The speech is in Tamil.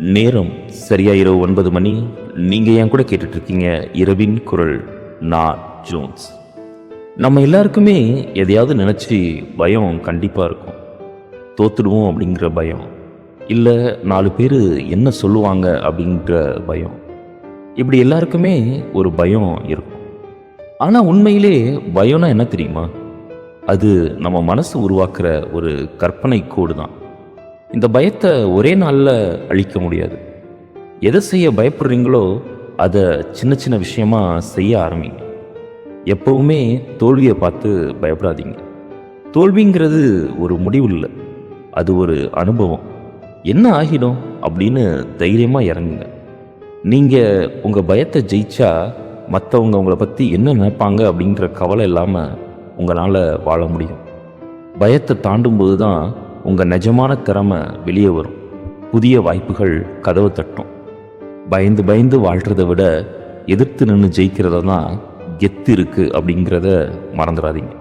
நேரம் சரியா இரவு 9 மணி. நீங்க என் கூட கேட்டுட்டு இருக்கீங்க இரவின் குரல். நான் ஜோன்ஸ். நம்ம எல்லாருக்குமே எதையாவது நினைச்சு பயம் கண்டிப்பா இருக்கும். தோத்துடுவோம் அப்படிங்கிற பயம், இல்லை 4 பேர் என்ன சொல்லுவாங்க அப்படிங்கிற பயம். இப்படி எல்லாருக்குமே ஒரு பயம் இருக்கும். ஆனால் உண்மையிலே பயம்னா என்ன தெரியுமா? அது நம்ம மனசு உருவாக்குற ஒரு கற்பனை கோடு தான். இந்த பயத்தை ஒரே நாளில் அழிக்க முடியாது. எதை செய்ய பயப்படுறீங்களோ அதை சின்ன சின்ன விஷயமா செய்ய ஆரம்பிங்க. எப்பவுமே தோல்வியை பார்த்து பயப்படாதீங்க. தோல்விங்கிறது ஒரு முடிவு இல்லை, அது ஒரு அனுபவம். என்ன ஆகிடும் அப்படின்னு தைரியமாக இறங்குங்க. நீங்கள் உங்கள் பயத்தை ஜெயிச்சா மற்றவங்க உங்களை பற்றி என்ன நினைப்பாங்க அப்படிங்கிற கவலை இல்லாமல் உங்களால் வாழ முடியும். பயத்தை தாண்டும்போது தான் உங்கள் நிஜமான திறமை வெளியே வரும். புதிய வாய்ப்புகள் கதவை தட்டும். பயந்து பயந்து வாழ்கிறத விட எதிர்த்து நின்று ஜெயிக்கிறத தான் கெத்து இருக்குது அப்படிங்கிறத மறந்துடாதீங்க.